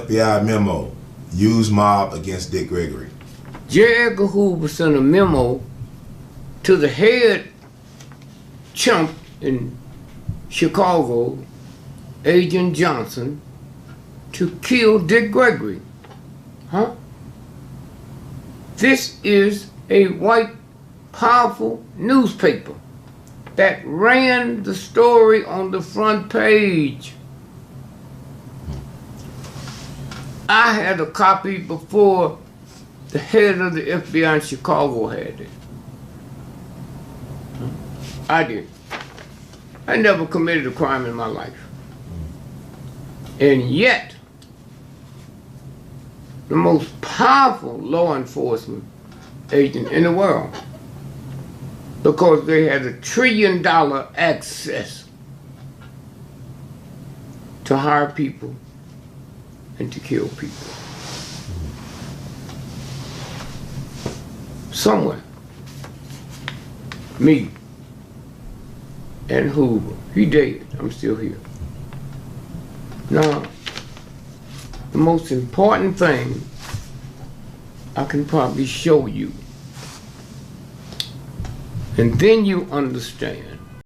FBI memo, use mob against Dick Gregory. J. Edgar Hoover sent a memo to the head chump in Chicago, Agent Johnson, to kill Dick Gregory. Huh? This is a white, powerful newspaper that ran the story on the front page. I had a copy before the head of the FBI in Chicago had it. I did. I never committed a crime in my life. And yet, the most powerful law enforcement agent in the world, because they had $1 trillion access to hire people and to kill people. Somewhere, me and Hoover, he dead, I'm still here. Now, the most important thing I can probably show you, and then you understand